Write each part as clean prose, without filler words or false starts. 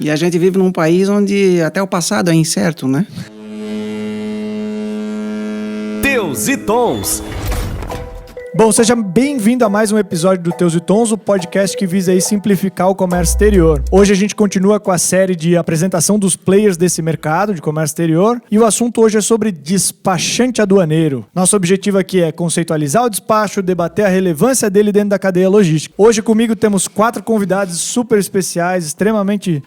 E a gente vive num país onde até o passado é incerto, né? Teus e Tons. Bom, seja bem-vindo a mais um episódio do Teus e Tons, o podcast que visa aí simplificar o comércio exterior. Hoje a gente continua com a série de apresentação dos players desse mercado de comércio exterior e o assunto hoje é sobre despachante aduaneiro. Nosso objetivo aqui é conceitualizar o despacho, debater a relevância dele dentro da cadeia logística. Hoje comigo temos 4 convidados super especiais, extremamente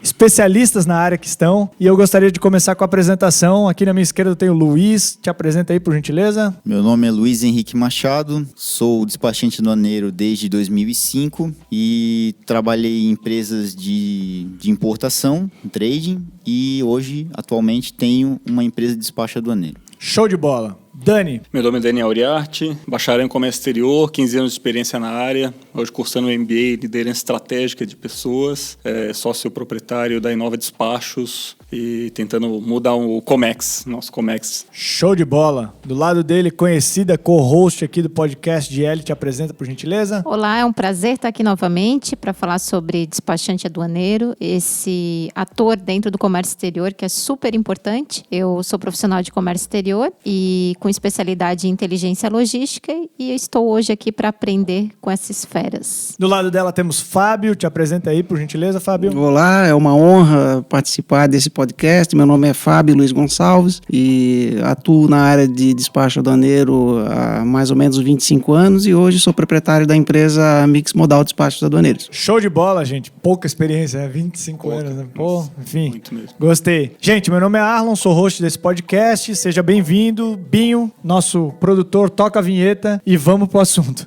especialistas na área que estão, e eu gostaria de começar com a apresentação. Aqui na minha esquerda eu tenho o Luiz, te apresenta aí por gentileza. Meu nome é Luiz Henrique Machado. Sou despachante aduaneiro desde 2005 e trabalhei em empresas de importação, trading, e hoje, atualmente, tenho uma empresa de despacho aduaneiro. Show de bola. Dani. Meu nome é Daniel Uriarte, bacharel em comércio exterior, 15 anos de experiência na área, hoje cursando um MBA em liderança estratégica de pessoas, sócio proprietário da Inova Despachos e tentando mudar o Comex, nosso Comex. Show de bola. Do lado dele, conhecida co-host aqui do podcast de Elite, apresenta por gentileza. Olá, é um prazer estar aqui novamente para falar sobre despachante aduaneiro, esse ator dentro do comércio exterior que é super importante. Eu sou profissional de comércio exterior e com especialidade em inteligência logística e estou hoje aqui para aprender com essas feras. Do lado dela temos Fábio, te apresenta aí por gentileza, Fábio. Olá, é uma honra participar desse podcast. Meu nome é Fábio Luiz Gonçalves e atuo na área de despacho aduaneiro há mais ou menos 25 anos e hoje sou proprietário da empresa Mix Modal Despachos Aduaneiros. Show de bola, gente. Pouca experiência, 25 anos. Né? Pô, enfim, muito mesmo. Gostei. Gente, meu nome é Arlon, sou host desse podcast. Seja bem-vindo. Binho, nosso produtor, toca a vinheta e vamos pro assunto.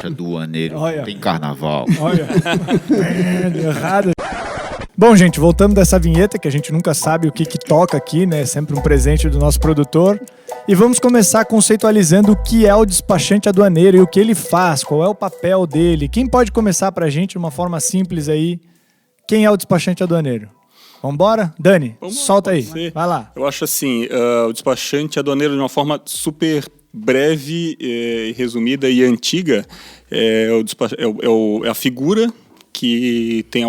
Aduaneiro, Olha. tem carnaval. Olha, errado. Bom, gente, voltando dessa vinheta, que a gente nunca sabe o que toca aqui, né? É sempre um presente do nosso produtor. E vamos começar conceitualizando o que é o despachante aduaneiro e o que ele faz, qual é o papel dele. Quem pode começar pra gente de uma forma simples aí? Quem é o despachante aduaneiro? Vambora? Dani, solta aí. Vai lá. Eu acho assim, o despachante aduaneiro de uma forma super breve, resumida e antiga, é a figura que tem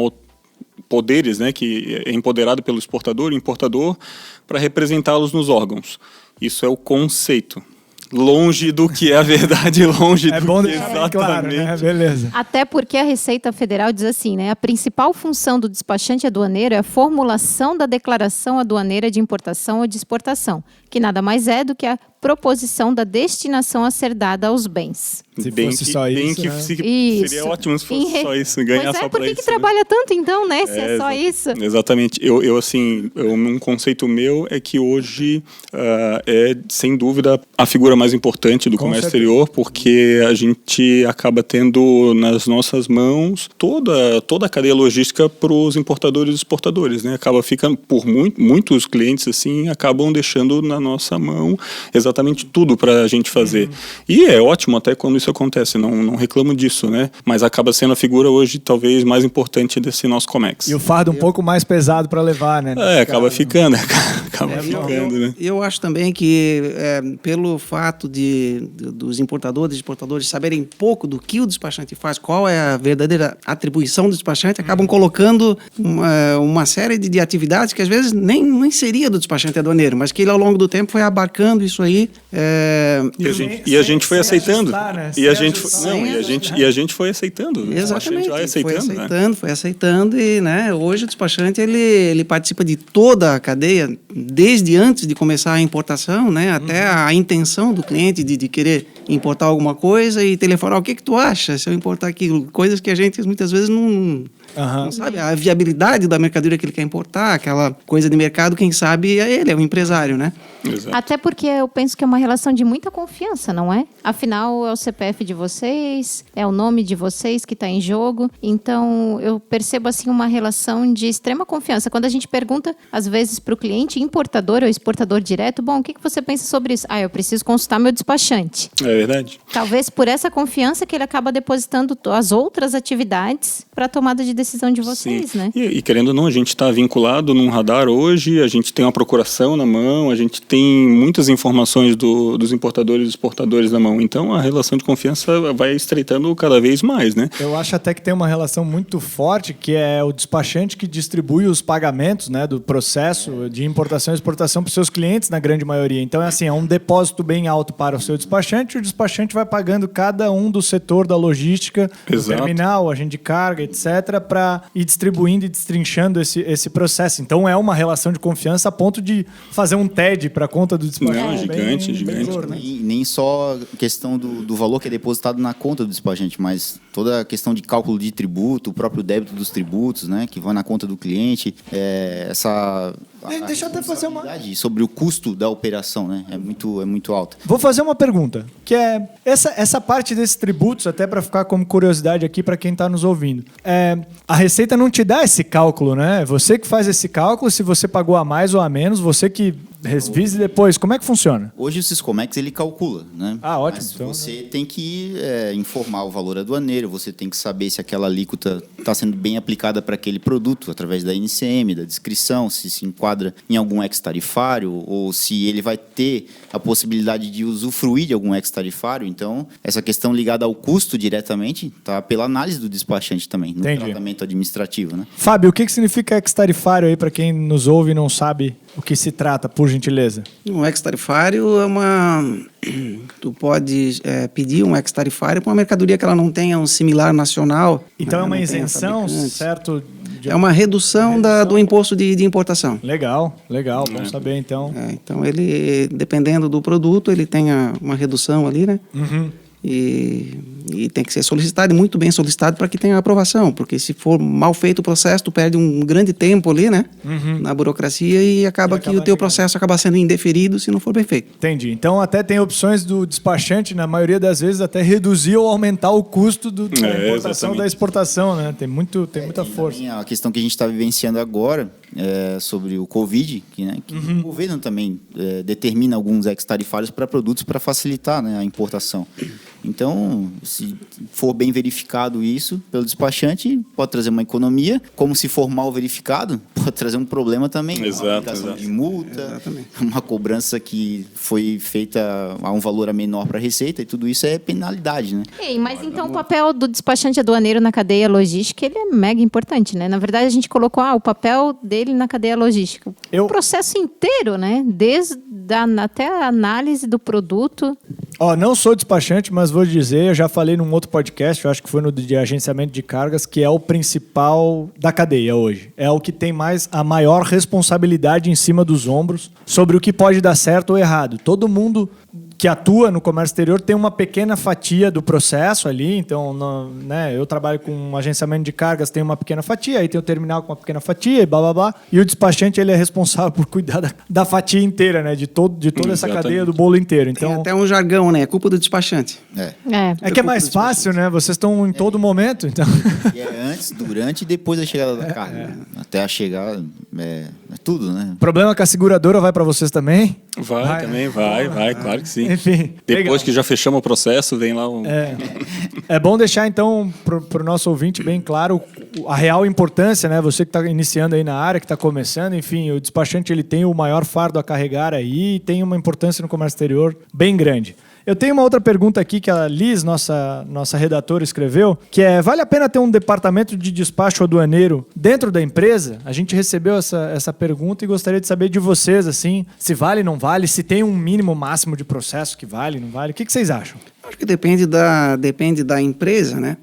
poderes, né, que é empoderado pelo exportador e importador para representá-los nos órgãos. Isso é o conceito. Longe do que é a verdade, longe do bom que deixar exatamente. claro, né? Beleza. Até porque a Receita Federal diz assim, né? A principal função do despachante aduaneiro é a formulação da declaração aduaneira de importação ou de exportação, que nada mais é do que a proposição da destinação a ser dada aos bens. Se fosse só isso, né? Seria ótimo se fosse só isso, ganhar pois só por pra que isso. que trabalha tanto então, né? Se é só isso. Exatamente. Um conceito meu é que hoje é, sem dúvida, a figura mais importante do comércio exterior, porque a gente acaba tendo nas nossas mãos toda a cadeia logística para os importadores e exportadores, né? Acaba ficando, por muitos clientes, assim, acabam deixando na nossa mão exatamente tudo para a gente fazer. E é ótimo até quando isso acontece, não reclamo disso, né? Mas acaba sendo a figura hoje talvez mais importante desse nosso Comex. E o fardo um pouco mais pesado para levar, né? Acaba ficando, né? Eu acho também que pelo fato dos importadores e exportadores saberem pouco do que o despachante faz, qual é a verdadeira atribuição do despachante, acabam colocando uma série de atividades que às vezes nem seria do despachante aduaneiro, mas que ele ao longo do tempo foi abarcando isso aí. E a gente foi aceitando. Ajustar, né? E a gente foi aceitando. Exatamente. Foi aceitando e, né, hoje o despachante ele participa de toda a cadeia, desde antes de começar a importação, né, até a intenção do cliente de querer importar alguma coisa e telefonar, o que tu acha se eu importar aquilo? Coisas que a gente muitas vezes não sabe, a viabilidade da mercadoria que ele quer importar, aquela coisa de mercado, quem sabe é ele, é o empresário, né? Exato. Até porque eu penso que é uma relação de muita confiança, não é? Afinal, é o CPF de vocês, é o nome de vocês que está em jogo. Então, eu percebo assim uma relação de extrema confiança. Quando a gente pergunta, às vezes, para o cliente importador ou exportador direto, bom, o que você pensa sobre isso? Eu preciso consultar meu despachante. É verdade. Talvez por essa confiança que ele acaba depositando as outras atividades para a tomada de decisão de vocês, Sim. né? E querendo ou não, a gente está vinculado num radar hoje, a gente tem uma procuração na mão, a gente tem muitas informações dos importadores e exportadores na mão. Então, a relação de confiança vai estreitando cada vez mais, né? Eu acho até que tem uma relação muito forte, que é o despachante que distribui os pagamentos, né, do processo de importação e exportação para os seus clientes, na grande maioria. Então, é um depósito bem alto para o seu despachante, e o despachante vai pagando cada um do setor da logística, do terminal, agente de carga, etc., para ir distribuindo e destrinchando esse processo. Então, é uma relação de confiança a ponto de fazer um TED para a conta do despachante. Não, gigante. Né? E nem só a questão do valor que é depositado na conta do despachante, mas toda a questão de cálculo de tributo, o próprio débito dos tributos, né, que vai na conta do cliente, Deixa eu até fazer uma... sobre o custo da operação, né, é muito alta. Vou fazer uma pergunta, que é essa parte desses tributos, até para ficar como curiosidade aqui para quem está nos ouvindo. A Receita não te dá esse cálculo, né? Você que faz esse cálculo, se você pagou a mais ou a menos, você que revise depois. Como é que funciona? Hoje o Siscomex ele calcula, né? Ah, ótimo. Mas Então, você tem que informar o valor aduaneiro, você tem que saber se aquela alíquota está sendo bem aplicada para aquele produto, através da NCM, da descrição, se enquadra em algum ex-tarifário ou se ele vai ter a possibilidade de usufruir de algum ex-tarifário. Então, essa questão ligada ao custo diretamente está pela análise do despachante também, no tratamento administrativo, né? Fábio, o que significa ex-tarifário aí para quem nos ouve e não sabe o que se trata, por gentileza? Um ex-tarifário tu pode pedir um ex-tarifário para uma mercadoria que ela não tenha um similar nacional. Então é uma não tenha isenção, fabricante. certo? É uma redução do imposto de importação. Legal, bom saber então. Então ele, dependendo do produto, ele tem uma redução ali, né? Uhum. E tem que ser solicitado, e muito bem solicitado, para que tenha aprovação, porque se for mal feito o processo, tu perde um grande tempo ali, né? Na burocracia, e acaba que o teu processo acaba sendo indeferido se não for bem feito. Entendi. Então até tem opções do despachante, na maioria das vezes, até reduzir ou aumentar o custo da importação da exportação, né? Tem muita força. A questão que a gente está vivenciando agora sobre o Covid, que o governo também determina alguns ex-tarifários para produtos para facilitar, né, a importação. Então, se for bem verificado isso pelo despachante, pode trazer uma economia. Como se for mal verificado, pode trazer um problema também. Uma aplicação de multa, uma cobrança que foi feita a um valor menor para a Receita, e tudo isso é penalidade, né? Mas então o papel do despachante aduaneiro na cadeia logística, ele é mega importante, né? Na verdade, a gente colocou o papel dele na cadeia logística. O processo inteiro, né? Até a análise do produto. Não sou despachante, mas vou dizer, eu já falei num outro podcast, eu acho que foi no de agenciamento de cargas, que é o principal da cadeia hoje. É o que tem a maior responsabilidade em cima dos ombros sobre o que pode dar certo ou errado. Todo mundo que atua no comércio exterior tem uma pequena fatia do processo ali, então eu trabalho com um agenciamento de cargas, tem uma pequena fatia, aí tem o terminal com uma pequena fatia e blá blá blá, e o despachante ele é responsável por cuidar da fatia inteira, né, de toda essa cadeia do bolo inteiro. Então, tem até um jargão, né, é culpa do despachante. É que é mais fácil, né, vocês estão em todo momento, então... E antes, durante e depois da chegada da carga. Até a chegada, é tudo, né? Problema com a seguradora vai para vocês também? Vai, claro que sim. Enfim, depois legal. que já fechamos o processo, vem lá É bom deixar, então, para o nosso ouvinte bem claro a real importância, né? Você que está iniciando aí na área, que está começando, enfim, o despachante ele tem o maior fardo a carregar aí e tem uma importância no comércio exterior bem grande. Eu tenho uma outra pergunta aqui que a Liz, nossa redatora, escreveu, que vale a pena ter um departamento de despacho aduaneiro dentro da empresa? A gente recebeu essa pergunta e gostaria de saber de vocês, assim, se vale, não vale, se tem um mínimo máximo de processo que vale, não vale. O que vocês acham? Acho que depende da empresa, né?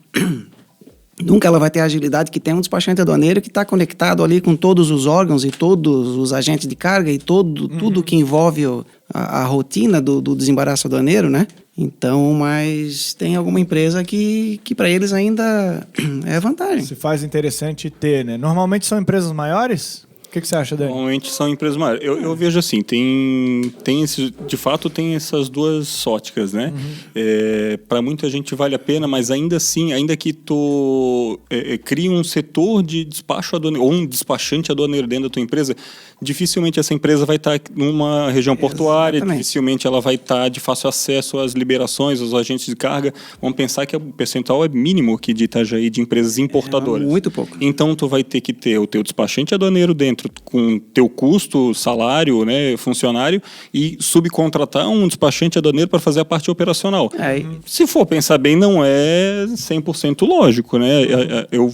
Nunca ela vai ter a agilidade que tem um despachante aduaneiro que está conectado ali com todos os órgãos e todos os agentes de carga e tudo que envolve a rotina do desembaraço aduaneiro, né? Então, mas tem alguma empresa que para eles ainda é vantagem. Se faz interessante ter, né? Normalmente são empresas maiores? O que você acha, Dani? Normalmente são empresas maiores. Eu vejo assim, de fato tem essas duas óticas, né? Para muita gente vale a pena, mas ainda assim, ainda que tu crie um setor de despacho aduaneiro, ou um despachante aduaneiro dentro da tua empresa, dificilmente essa empresa vai estar numa região portuária, Exatamente. dificilmente ela vai estar de fácil acesso às liberações, aos agentes de carga. Vamos pensar que o percentual é mínimo aqui de Itajaí de empresas importadoras. Muito pouco. Então, tu vai ter que ter o teu despachante aduaneiro dentro, com teu custo, salário, né, funcionário, e subcontratar um despachante aduaneiro para fazer a parte operacional. Se for pensar bem, não é 100% lógico, né? Eu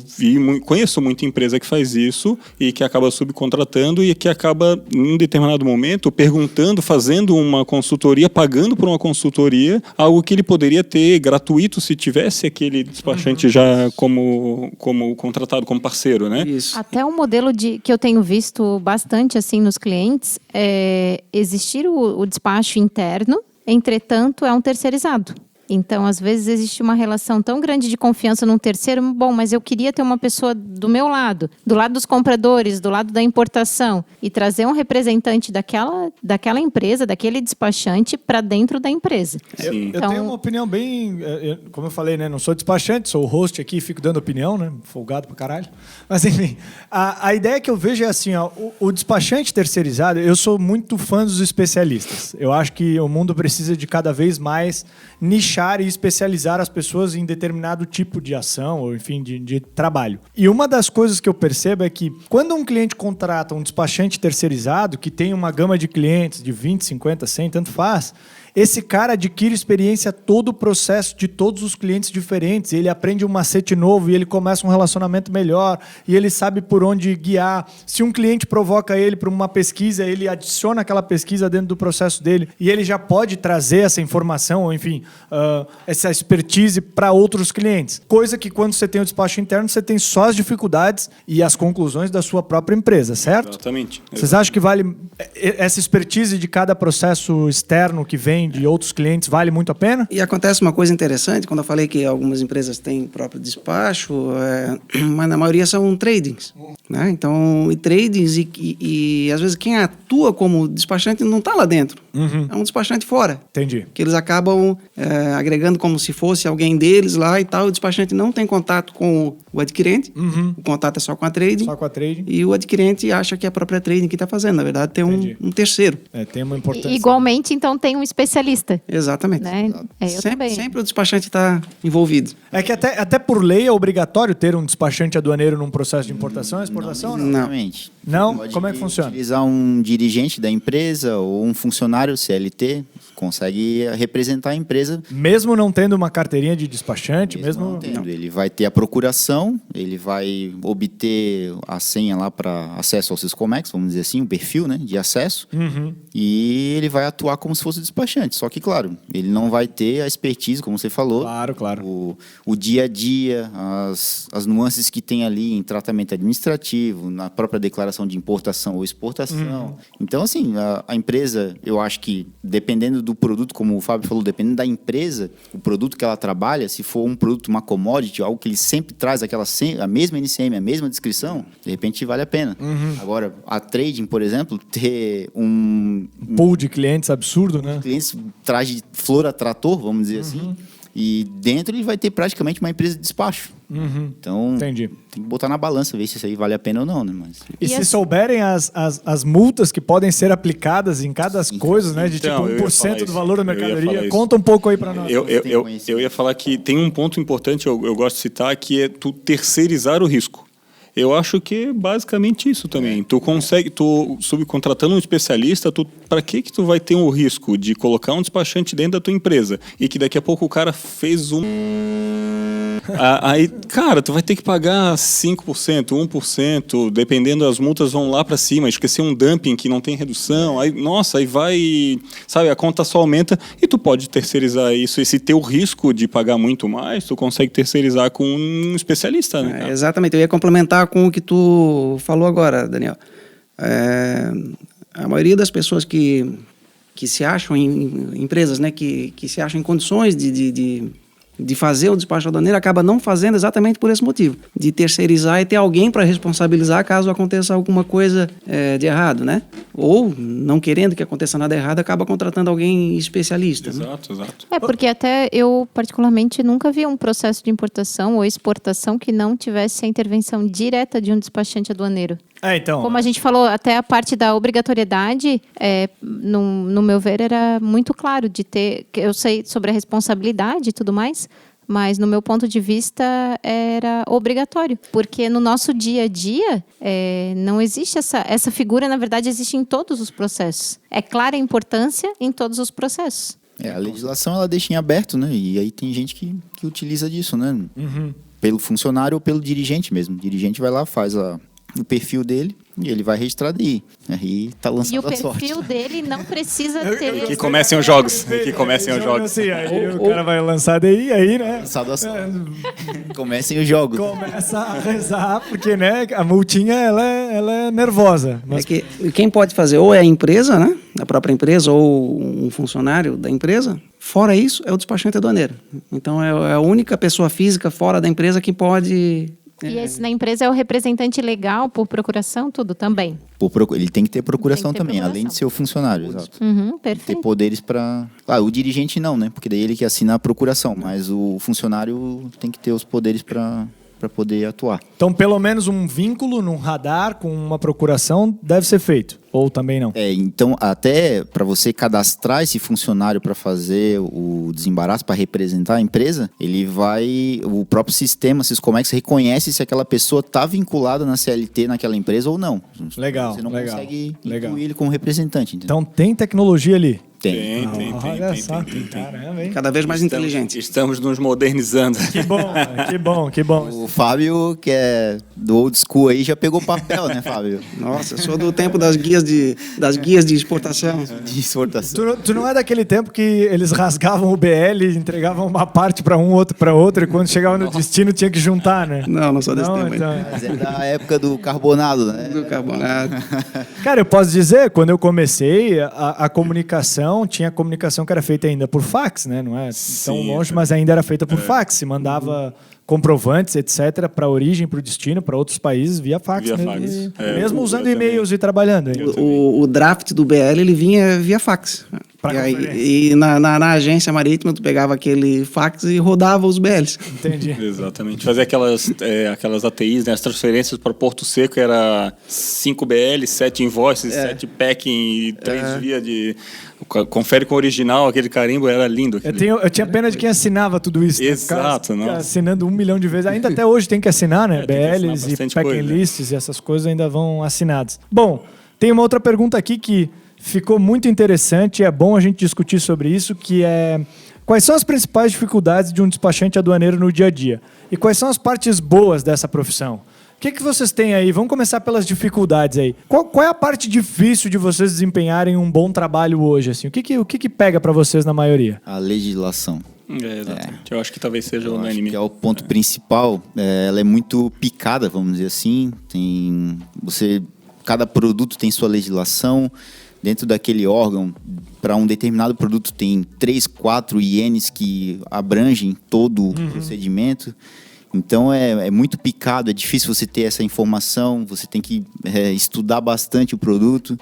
conheço muita empresa que faz isso e que acaba subcontratando e que acaba, em um determinado momento, perguntando, fazendo uma consultoria, pagando por uma consultoria, algo que ele poderia ter gratuito se tivesse aquele despachante já como contratado, como parceiro, né? Isso. Até um modelo que eu tenho visto bastante assim nos clientes é existir o despacho interno, entretanto é um terceirizado. Então, às vezes, existe uma relação tão grande de confiança num terceiro. Bom, mas eu queria ter uma pessoa do meu lado, do lado dos compradores, do lado da importação, e trazer um representante daquela empresa, daquele despachante, para dentro da empresa. Eu Então, tenho uma opinião bem... Como eu falei, né? Não sou despachante, sou o host aqui e fico dando opinião, né? Folgado pra caralho. Mas, enfim, a ideia que eu vejo é assim, ó, o despachante terceirizado, eu sou muito fã dos especialistas. Eu acho que o mundo precisa de cada vez mais nichar e especializar as pessoas em determinado tipo de ação, ou enfim, de trabalho. E uma das coisas que eu percebo é que quando um cliente contrata um despachante terceirizado, que tem uma gama de clientes de 20, 50, 100, tanto faz, esse cara adquire experiência todo o processo de todos os clientes diferentes, ele aprende um macete novo e ele começa um relacionamento melhor e ele sabe por onde guiar. Se um cliente provoca ele para uma pesquisa, ele adiciona aquela pesquisa dentro do processo dele e ele já pode trazer essa informação, ou enfim, essa expertise para outros clientes. Coisa que quando você tem o despacho interno, você tem só as dificuldades e as conclusões da sua própria empresa, certo? Exatamente. Vocês acham que vale essa expertise de cada processo externo que vem de outros clientes, vale muito a pena? E acontece uma coisa interessante, quando eu falei que algumas empresas têm próprio despacho, mas na maioria são tradings. Né? Então, tradings e às vezes quem atua como despachante não está lá dentro. É um despachante fora. Entendi. Que eles acabam agregando como se fosse alguém deles lá e tal. O despachante não tem contato com o adquirente. O contato é só com a trading. Só com a trading. E o adquirente acha que é a própria trading que está fazendo. Na verdade, tem um terceiro. Tem uma importância. igualmente, então, tem um especialista. Exatamente. Né? Eu também. Sempre o despachante está envolvido. É que até por lei é obrigatório ter um despachante aduaneiro num processo de importação e exportação? ou Não. Exatamente. Não? Pode Como é que funciona? utilizar um dirigente da empresa ou um funcionário CLT, consegue representar a empresa. Mesmo não tendo uma carteirinha de despachante, Mesmo mesmo... não tendo. Ele vai ter a procuração, ele vai obter a senha lá para acesso ao Syscomex, vamos dizer assim, o perfil, né, de acesso, e ele vai atuar como se fosse despachante. Só que, claro, ele não vai ter a expertise, como você falou. Claro. O dia a dia, as nuances que tem ali em tratamento administrativo, na própria declaração de importação ou exportação. Então, assim, a empresa, eu acho que, dependendo do produto, como o Fábio falou, dependendo da empresa, o produto que ela trabalha, se for um produto, uma commodity, algo que ele sempre traz a mesma NCM, a mesma descrição, de repente vale a pena. Agora, a trading, por exemplo, ter um Pool de clientes absurdo, né? clientes traz de flor a trator, vamos dizer assim, e dentro ele vai ter praticamente uma empresa de despacho. Então, Entendi. tem que botar na balança, ver se isso aí vale a pena ou não, né? Mas... E se souberem as multas que podem ser aplicadas em cada coisa, né? De Então, tipo eu ia 1% falar do isso. valor da Eu ia falar mercadoria. isso. Conta um pouco aí para nós. Eu ia falar que tem um ponto importante, eu gosto de citar, que é tu terceirizar o risco. Eu acho que é basicamente isso também. Tu subcontratando um especialista, para que tu vai ter o risco de colocar um despachante dentro da tua empresa e que daqui a pouco o cara fez aí, cara, tu vai ter que pagar 5%, 1%, dependendo, as multas vão lá para cima. Esquecer um dumping que não tem redução, aí, nossa, aí vai, sabe, a conta só aumenta e tu pode terceirizar isso. Esse teu risco de pagar muito mais, tu consegue terceirizar com um especialista, né? Cara? Exatamente. Eu ia complementar com o que tu falou agora, Daniel. A maioria das pessoas que se acham em empresas, né, que se acham em condições de de fazer o despacho aduaneiro, acaba não fazendo exatamente por esse motivo, de terceirizar e ter alguém para responsabilizar caso aconteça alguma coisa de errado, né? Ou, não querendo que aconteça nada errado, acaba contratando alguém especialista. Né? Exato. Porque até eu, particularmente, nunca vi um processo de importação ou exportação que não tivesse a intervenção direta de um despachante aduaneiro. Então... Como a gente falou, até a parte da obrigatoriedade, no meu ver, era muito claro de ter... Eu sei sobre a responsabilidade e tudo mais, mas no meu ponto de vista era obrigatório. Porque no nosso dia a dia não existe essa figura, na verdade, existe em todos os processos. É clara a importância em todos os processos. A legislação ela deixa em aberto, né? E aí tem gente que utiliza disso, né? Pelo funcionário ou pelo dirigente mesmo. O dirigente vai lá, faz o perfil dele e ele vai registrar daí. Aí tá lançando a sorte. E o perfil dele não precisa ter... Que comecem os jogos. Assim, aí o cara vai lançar daí, aí, né? Lançado a sorte. Comecem os jogos. Começa a rezar, porque, né, a multinha, ela é nervosa. Mas... que quem pode fazer ou é a empresa, né? A própria empresa ou um funcionário da empresa. Fora isso, é o despachante aduaneiro. Então, é a única pessoa física fora da empresa que pode... E esse na empresa é o representante legal por procuração, tudo também. Ele tem que ter procuração Tem que ter também, procuração. além de ser o funcionário, exato. Ter Perfeito. poderes para... Claro, o dirigente não, né? Porque daí ele que assina a procuração, mas o funcionário tem que ter os poderes para poder atuar. Então, pelo menos um vínculo num radar com uma procuração deve ser feito. Ou também não? Então, até para você cadastrar esse funcionário para fazer o desembaraço, para representar a empresa, o próprio sistema, Siscomex, reconhece se aquela pessoa está vinculada na CLT naquela empresa ou não. Legal, Você não legal. consegue Legal. incluir ele como representante. Entendeu? Então, tem tecnologia ali. Tem. Olha só, caramba, hein? Cada vez mais inteligente. Estamos nos modernizando. Que bom. O Fábio, que é do old school aí, já pegou papel, né, Fábio? Nossa, eu sou do tempo das guias de exportação. De exportação. Tu não é daquele tempo que eles rasgavam o BL e entregavam uma parte para um, outro para outro, e quando chegava no destino tinha que juntar, né? Não sou desse tempo. Então... Mas é da época do carbonado, né? Do carbonato. Cara, eu posso dizer, quando eu comecei, a comunicação, tinha comunicação que era feita ainda por fax, né? Não é tão longe, mas ainda era feita por fax. Se mandava comprovantes, etc., para a origem, para o destino, para outros países, via fax. Mesmo usando e-mails e trabalhando. O draft do BL, ele vinha via fax. E na agência marítima, tu pegava aquele fax e rodava os BLs. Entendi. Exatamente. Fazer aquelas ATIs, né? As transferências para Porto Seco era 5 BL, 7 invoices, 7 packing e 3 via de... Confere com o original, aquele carimbo era lindo. Eu tinha pena de quem assinava tudo isso. Exato. Né? Assinando 1 milhão de vezes. Ainda até hoje tem que assinar, né? BLs e packing lists e essas coisas ainda vão assinadas. Bom, tem uma outra pergunta aqui que ficou muito interessante, é bom a gente discutir sobre isso, que é: quais são as principais dificuldades de um despachante aduaneiro no dia a dia? E quais são as partes boas dessa profissão? O que vocês têm aí? Vamos começar pelas dificuldades aí. Qual é a parte difícil de vocês desempenharem um bom trabalho hoje? Assim? O que pega para vocês na maioria? A legislação. Exatamente. Eu acho que talvez seja unânime. Que é o ponto principal. Ela é muito picada, vamos dizer assim. Cada produto tem sua legislação. Dentro daquele órgão, para um determinado produto, tem 3, 4 ienes que abrangem todo o procedimento. Então, é muito picado, é difícil você ter essa informação, você tem que estudar bastante o produto.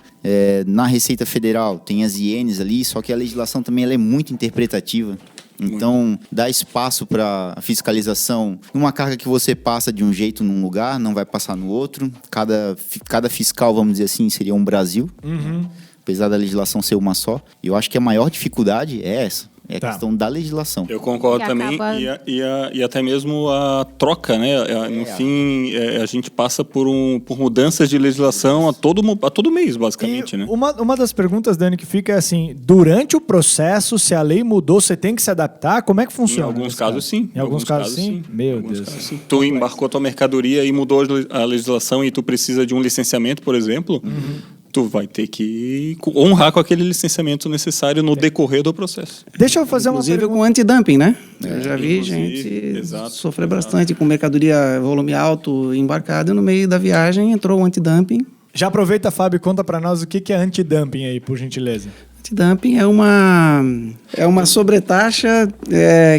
Na Receita Federal, tem as ienes ali, só que a legislação também ela é muito interpretativa. Então, dá espaço para a fiscalização. Uma carga que você passa de um jeito num lugar, não vai passar no outro. Cada fiscal, vamos dizer assim, seria um Brasil. Apesar da legislação ser uma só. Eu acho que a maior dificuldade é essa. É a questão da legislação. Eu concordo também. E até mesmo a troca, né? No fim, a gente passa por mudanças de legislação a todo mês, basicamente, né? Uma das perguntas, Dani, que fica é assim: durante o processo, se a lei mudou, você tem que se adaptar? Como é que funciona? Em alguns casos, sim. Em alguns casos, sim? Meu Deus. Tu embarcou tua mercadoria e mudou a legislação e tu precisa de um licenciamento, por exemplo... tu vai ter que honrar com aquele licenciamento necessário no decorrer do processo. Deixa eu fazer Inclusive uma pergunta. com antidumping, né? Eu já vi gente sofrer bastante com mercadoria volume alto embarcada e no meio da viagem entrou o antidumping. Já aproveita, Fábio, e conta para nós o que é antidumping aí, por gentileza. Antidumping é uma sobretaxa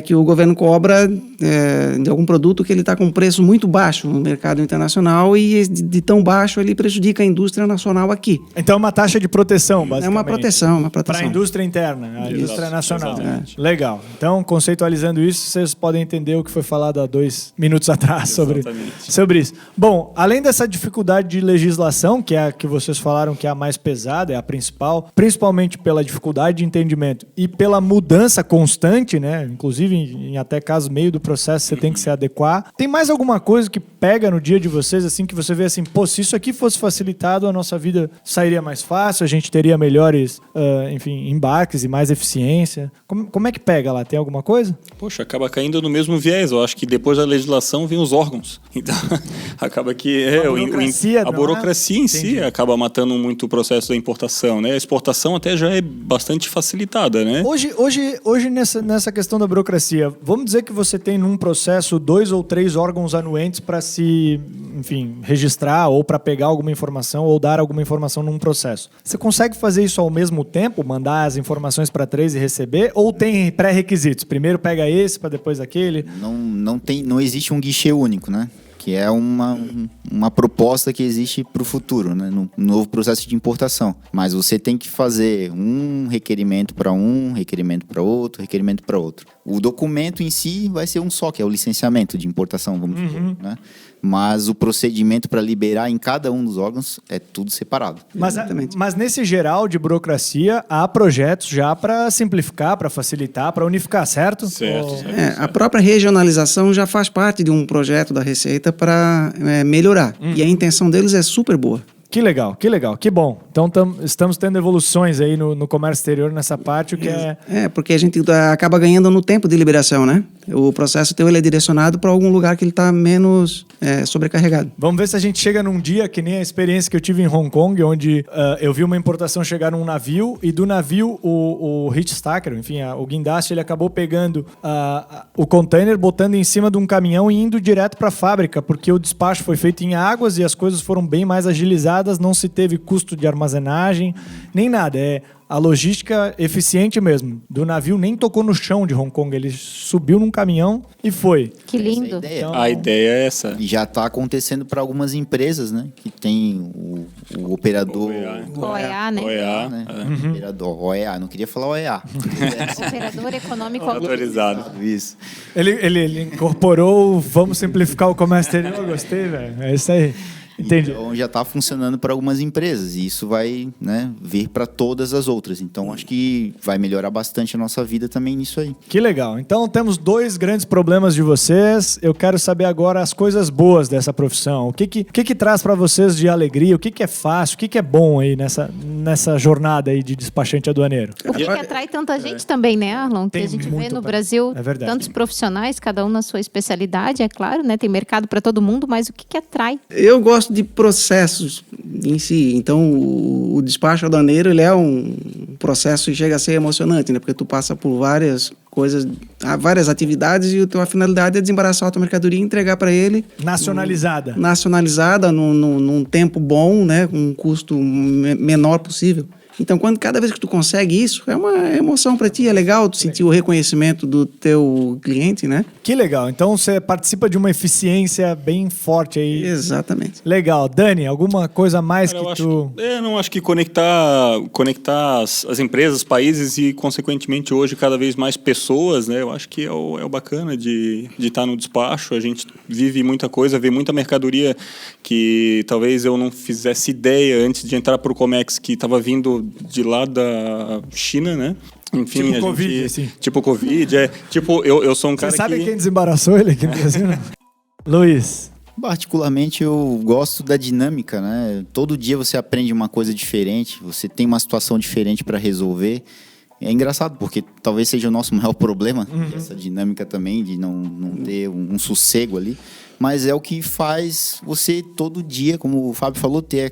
que o governo cobra de algum produto que ele está com um preço muito baixo no mercado internacional e de tão baixo ele prejudica a indústria nacional aqui. Então é uma taxa de proteção, basicamente. É uma proteção. Para a indústria interna, a indústria nacional. Exatamente. Legal. Então, conceitualizando isso, vocês podem entender o que foi falado há 2 minutos atrás sobre isso. Bom, além dessa dificuldade de legislação, que é a que vocês falaram que é a mais pesada, é a principal, principalmente pela dificuldade de entendimento e pela mudança constante, né? Inclusive em até casos meio do processo você tem que se adequar. Tem mais alguma coisa que pega no dia de vocês, assim, que você vê assim, pô, se isso aqui fosse facilitado, a nossa vida sairia mais fácil, a gente teria melhores, embarques e mais eficiência. Como é que pega lá? Tem alguma coisa? Poxa, acaba caindo no mesmo viés. Eu acho que depois da legislação vem os órgãos. Então, acaba que a burocracia em si acaba matando muito o processo da importação, né? A exportação até já é bastante facilitada, né? Hoje nessa questão da burocracia, vamos dizer que você tem num processo 2 ou 3 órgãos anuentes para se, registrar ou para pegar alguma informação ou dar alguma informação num processo. Você consegue fazer isso ao mesmo tempo, mandar as informações para 3 e receber, ou tem pré-requisitos? Primeiro pega esse para depois aquele? Não existe um guichê único, né? Que é uma proposta que existe para o futuro, né? No novo processo de importação. Mas você tem que fazer um requerimento para um, requerimento para outro, requerimento para outro. O documento em si vai ser um só, que é o licenciamento de importação, vamos dizer, né? Mas o procedimento para liberar em cada um dos órgãos é tudo separado. Mas nesse geral de burocracia, há projetos já para simplificar, para facilitar, para unificar, certo? Certo. A própria regionalização já faz parte de um projeto da Receita para melhorar. E a intenção deles é super boa. Que legal, que bom. Então estamos tendo evoluções aí no comércio exterior nessa parte, o que porque a gente acaba ganhando no tempo de liberação, né? O processo teu ele é direcionado para algum lugar que ele está menos sobrecarregado. Vamos ver se a gente chega num dia, que nem a experiência que eu tive em Hong Kong, onde eu vi uma importação chegar num navio e do navio o hitchstacker, o guindaste, ele acabou pegando o container, botando em cima de um caminhão e indo direto para a fábrica, porque o despacho foi feito em águas e as coisas foram bem mais agilizadas, não se teve custo de armazenagem, nem nada. A logística eficiente mesmo. Do navio nem tocou no chão de Hong Kong, ele subiu num caminhão e foi. Que lindo. A ideia é essa. E já está acontecendo para algumas empresas, né? Que tem o operador... OEA, né? OEA. Né? Operador, OEA. Não queria falar OEA. Operador Econômico Autorizado. Isso. Ele incorporou, vamos simplificar o comércio exterior, gostei, velho. É isso aí. Entendi. Então já está funcionando para algumas empresas e isso vai, né, vir para todas as outras. Então acho que vai melhorar bastante a nossa vida também nisso aí. Que legal. Então temos 2 grandes problemas de vocês. Eu quero saber agora as coisas boas dessa profissão. O que traz para vocês de alegria? O que é fácil? O que é bom aí nessa jornada aí de despachante aduaneiro? O que atrai tanta gente também, né, Arlon? Que a gente vê no Brasil tantos profissionais, cada um na sua especialidade, é claro, né? Tem mercado para todo mundo, mas o que atrai? Eu gosto de processos em si. Então, o despacho aduaneiro, ele é um processo que chega a ser emocionante, né? Porque tu passa por várias coisas, várias atividades e a tua finalidade é desembaraçar a tua mercadoria e entregar para ele. Nacionalizada. Nacionalizada, num tempo bom, né? Com um custo menor possível. Então, cada vez que tu consegue isso, é uma emoção para ti, é legal tu sentir o reconhecimento do teu cliente, né? Que legal. Então, você participa de uma eficiência bem forte aí. Exatamente. Legal. Dani, alguma coisa mais Acho que conectar as empresas, países e, consequentemente, hoje, cada vez mais pessoas, né? Eu acho que é o bacana de estar no despacho. A gente vive muita coisa, vê muita mercadoria que talvez eu não fizesse ideia antes de entrar para o Comex, que estava vindo de lá da China, né? Enfim, tipo Covid, assim. Tipo Covid, eu sou um cara que... Você sabe quem desembaraçou ele aqui no Brasil? Luiz. Particularmente eu gosto da dinâmica, né? Todo dia você aprende uma coisa diferente, você tem uma situação diferente para resolver. É engraçado, porque talvez seja o nosso maior problema, essa dinâmica também, de não ter um sossego ali. mas é o que faz você todo dia, como o Fábio falou, ter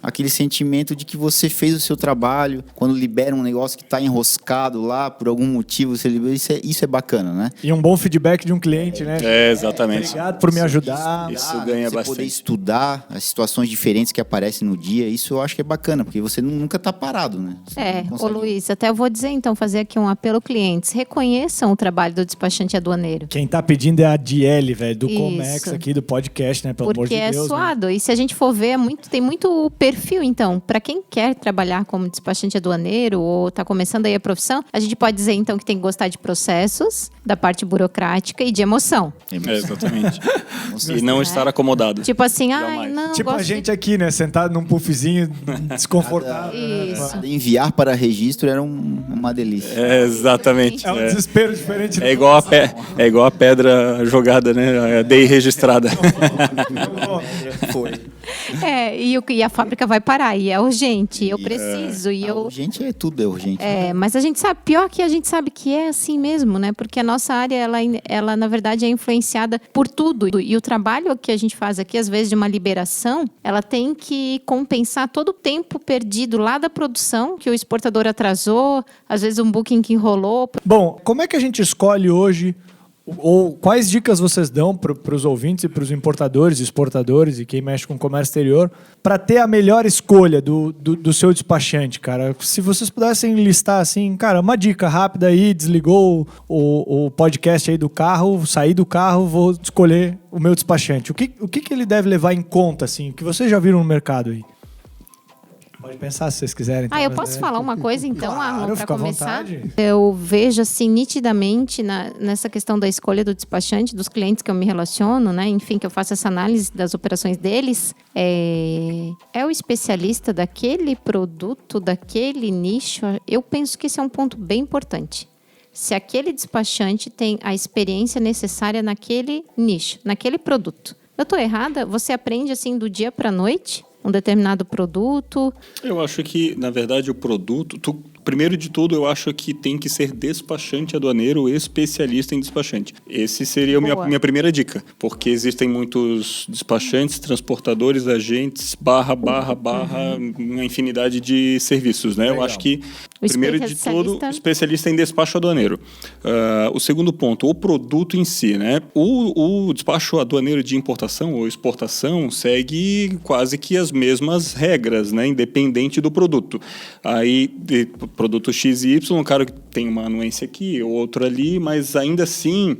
aquele sentimento de que você fez o seu trabalho. Quando libera um negócio que está enroscado lá, por algum motivo, você libera, isso é bacana, né? E um bom feedback de um cliente, né? Exatamente. Obrigado por me ajudar. Isso ganha você bastante. Poder estudar as situações diferentes que aparecem no dia, isso eu acho que é bacana, porque você nunca está parado, né? Você não consegue... Luiz, até eu vou dizer então, fazer aqui um apelo clientes, reconheçam o trabalho do despachante aduaneiro. Quem tá pedindo é a Diele, velho, do Isso. Comex aqui, do podcast, né? Pelo amor de Porque é Deus. suado. Né? E se a gente for ver, tem muito perfil, então. Para quem quer trabalhar como despachante aduaneiro ou está começando aí a profissão, a gente pode dizer, então, que tem que gostar de processos, da parte burocrática e de emoção. Exatamente. E não estar acomodado. Tipo assim, Jamais. não, Tipo gosto a gente aqui, né? Sentado num puffzinho desconfortável. Isso. Enviar para registro era uma delícia. Exatamente. É um desespero diferente. É igual a pedra jogada, né? A DEI registrada. Foi. E a fábrica vai parar, e é urgente, eu preciso, e eu... Urgente tudo é urgente. Mas a gente sabe, pior que a gente sabe que é assim mesmo, né? Porque a nossa área, ela na verdade é influenciada por tudo. E o trabalho que a gente faz aqui, às vezes, de uma liberação, ela tem que compensar todo o tempo perdido lá da produção, que o exportador atrasou, às vezes um booking que enrolou. Bom, como é que a gente escolhe hoje, ou quais dicas vocês dão para os ouvintes e para os importadores, exportadores e quem mexe com comércio exterior para ter a melhor escolha do seu despachante, cara? Se vocês pudessem listar assim, cara, uma dica rápida aí, desligou o podcast aí do carro, saí do carro, vou escolher o meu despachante. O que ele deve levar em conta, assim, que vocês já viram no mercado aí? Pode pensar se vocês quiserem. Eu posso falar uma coisa então, Claro, Arlon, para fica à começar? vontade. Eu vejo assim nitidamente nessa questão da escolha do despachante, dos clientes que eu me relaciono, né? Enfim, que eu faço essa análise das operações deles. É o especialista daquele produto, daquele nicho. Eu penso que esse é um ponto bem importante. Se aquele despachante tem a experiência necessária naquele nicho, naquele produto. Eu estou errada? Você aprende assim do dia para a noite? Um determinado produto? Eu acho que, na verdade, o produto... Primeiro de tudo, eu acho que tem que ser despachante aduaneiro, especialista em despachante. Esse seria a minha primeira dica, porque existem muitos despachantes, transportadores, agentes, uma infinidade de serviços, né? Eu acho que, primeiro de tudo, especialista em despacho aduaneiro. O segundo ponto, o produto em si, né? O despacho aduaneiro de importação ou exportação segue quase que as mesmas regras, né? Independente do produto. Aí, produto X e Y, claro que tem uma anuência aqui, outro ali, mas ainda assim,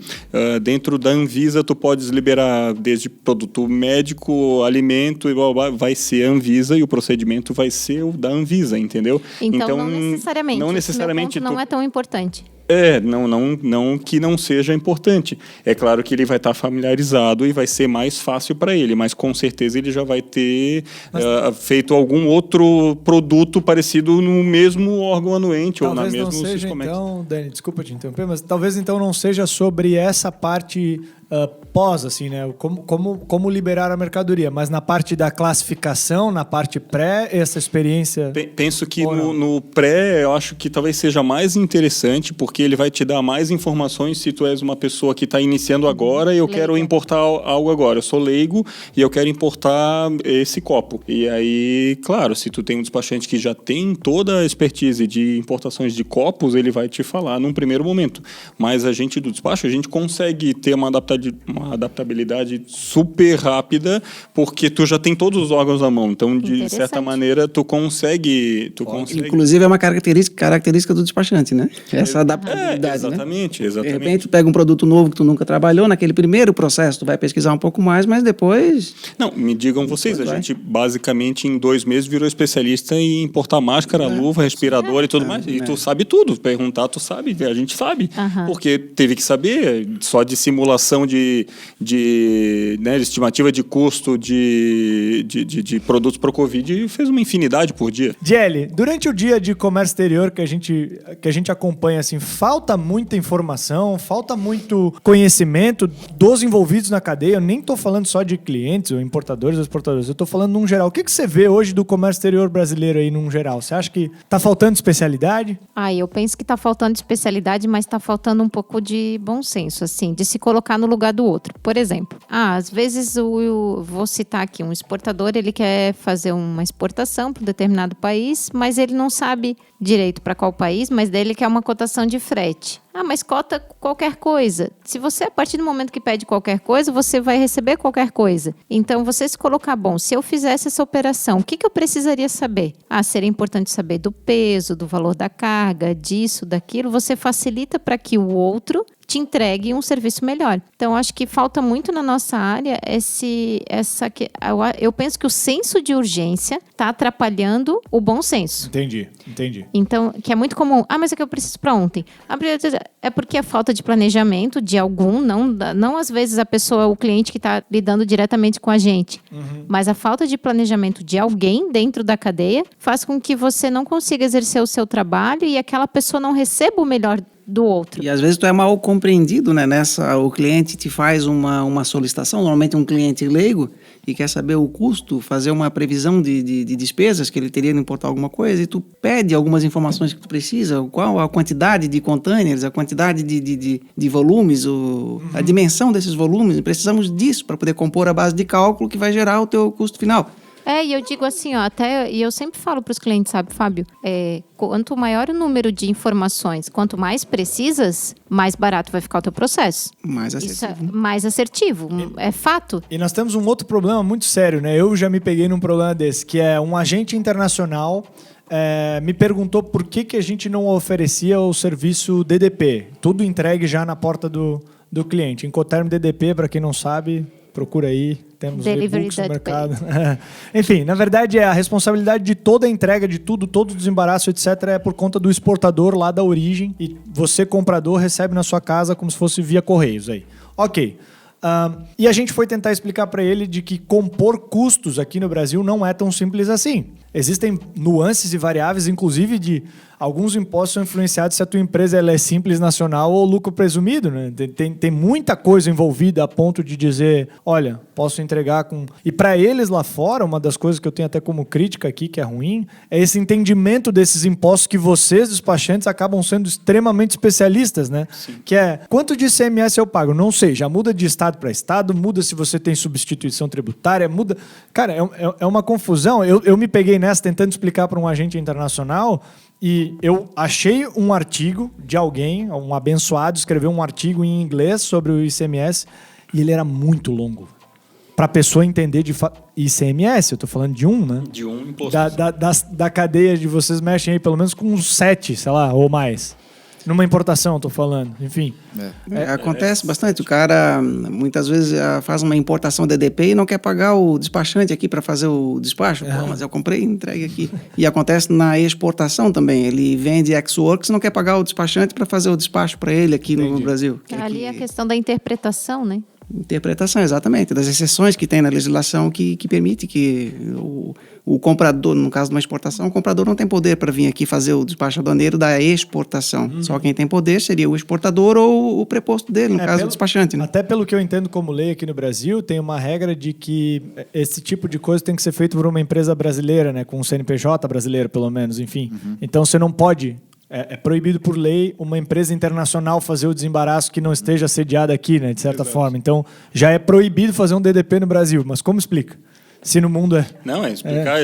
dentro da Anvisa, tu podes liberar desde produto médico, alimento, e blá, blá, vai ser a Anvisa e o procedimento vai ser o da Anvisa, entendeu? Então não necessariamente. Não necessariamente. Esse meu ponto não é tão importante. Não que não seja importante. É claro que ele vai estar familiarizado e vai ser mais fácil para ele, mas com certeza ele já vai ter feito algum outro produto parecido no mesmo órgão anuente ou na mesma Talvez não seja, Siscomex. então, Dani, desculpa te interromper, mas talvez então não seja sobre essa parte pós, assim, né? Como liberar a mercadoria, mas na parte da classificação, na parte pré, essa experiência... Penso que no pré, eu acho que talvez seja mais interessante, porque ele vai te dar mais informações se tu és uma pessoa que está iniciando agora e eu quero importar algo agora. Eu sou leigo e eu quero importar esse copo. E aí, claro, se tu tem um despachante que já tem toda a expertise de importações de copos, ele vai te falar num primeiro momento. Mas a gente do despacho, a gente consegue ter uma adaptabilidade super rápida, porque tu já tem todos os órgãos na mão. Então, de certa maneira, tu consegue... Inclusive, é uma característica do despachante, né? Essa adaptabilidade, exatamente, né? exatamente. De repente, tu pega um produto novo que tu nunca trabalhou, naquele primeiro processo, tu vai pesquisar um pouco mais, mas depois... Não, me digam vocês, a gente basicamente em 2 meses virou especialista em importar máscara, luva, respirador e tudo mais. E tu sabe tudo. Perguntar, tu sabe, a gente sabe. Porque teve que saber, só de simulação de estimativa de custo de produtos para o Covid, fez uma infinidade por dia. Diele, durante o dia de comércio exterior que a gente acompanha, assim, falta muita informação, falta muito conhecimento dos envolvidos na cadeia. Eu nem estou falando só de clientes ou importadores ou exportadores, eu estou falando num geral. O que você vê hoje do comércio exterior brasileiro aí num geral? Você acha que está faltando especialidade? Eu penso que está faltando especialidade, mas está faltando um pouco de bom senso, assim, de se colocar no lugar lugar do outro. Por exemplo, às vezes vou citar aqui um exportador, ele quer fazer uma exportação para um determinado país, mas ele não sabe direito para qual país, mas daí ele quer uma cotação de frete. Mas cota qualquer coisa. Se você, a partir do momento que pede qualquer coisa, você vai receber qualquer coisa. Então, você se colocar, se eu fizesse essa operação, o que eu precisaria saber? Seria importante saber do peso, do valor da carga, disso, daquilo. Você facilita para que o outro te entregue um serviço melhor. Então, acho que falta muito na nossa área eu penso que o senso de urgência está atrapalhando o bom senso. Entendi. Então, que é muito comum. Mas é que eu preciso para ontem. É porque a falta de planejamento de algum, não às vezes o cliente que está lidando diretamente com a gente, mas a falta de planejamento de alguém dentro da cadeia faz com que você não consiga exercer o seu trabalho e aquela pessoa não receba o melhor do outro. E às vezes tu é mal compreendido, né? O cliente te faz uma solicitação, normalmente um cliente leigo, e quer saber o custo, fazer uma previsão de despesas que ele teria de importar alguma coisa, e tu pede algumas informações que tu precisa, qual a quantidade de containers, a quantidade de volumes, a dimensão desses volumes. Precisamos disso para poder compor a base de cálculo que vai gerar o teu custo final. E eu digo assim, e eu sempre falo para os clientes, sabe, Fábio, quanto maior o número de informações, quanto mais precisas, mais barato vai ficar o teu processo. Mais assertivo. Isso é mais assertivo, é fato. E nós temos um outro problema muito sério, né? Eu já me peguei num problema desse, que é um agente internacional me perguntou por que a gente não oferecia o serviço DDP. Tudo entregue já na porta do cliente. Incoterm DDP, para quem não sabe, procura aí. Temos e-books no mercado. Enfim, na verdade, a responsabilidade de toda a entrega de tudo, todo o desembaraço, etc., é por conta do exportador lá da origem. E você, comprador, recebe na sua casa como se fosse via correios. Aí. Ok. E a gente foi tentar explicar para ele de que compor custos aqui no Brasil não é tão simples assim. Existem nuances e variáveis, inclusive de alguns impostos são influenciados se a tua empresa ela é simples nacional ou lucro presumido, né? Tem muita coisa envolvida a ponto de dizer, olha, posso entregar com... E para eles lá fora, uma das coisas que eu tenho até como crítica aqui, que é ruim, é esse entendimento desses impostos que vocês, despachantes, acabam sendo extremamente especialistas, né? Sim. Que é, quanto de ICMS eu pago? Não sei, já muda de estado para estado, muda se você tem substituição tributária, muda... Cara, é uma confusão. Eu me peguei nessa tentando explicar para um agente internacional e eu achei um artigo de alguém, um abençoado, escreveu um artigo em inglês sobre o ICMS e ele era muito longo. Para a pessoa entender de ICMS, eu estou falando de né? De imposto. Da cadeia de vocês mexem aí pelo menos com uns 7, sei lá, ou mais. Numa importação, estou falando, enfim. Acontece bastante. O cara, muitas vezes, faz uma importação DDP e não quer pagar o despachante aqui para fazer o despacho. Mas eu comprei e entregue aqui. E acontece na exportação também. Ele vende ex-works e não quer pagar o despachante para fazer o despacho para ele aqui no Brasil. Ali é a questão da interpretação, né? Interpretação, exatamente. Das exceções que tem na legislação que permite que o comprador, no caso de uma exportação, o comprador não tem poder para vir aqui fazer o despacho aduaneiro da exportação. Só quem tem poder seria o exportador ou o preposto dele, no caso do despachante. Né? Até pelo que eu entendo como lei aqui no Brasil, tem uma regra de que esse tipo de coisa tem que ser feito por uma empresa brasileira, né, com um CNPJ brasileiro, pelo menos, enfim. Então, você não pode... É proibido por lei uma empresa internacional fazer o desembaraço que não esteja sediada aqui, né, de certa forma. Então, já é proibido fazer um DDP no Brasil. Mas como explica? Se no mundo é... Não, explicar...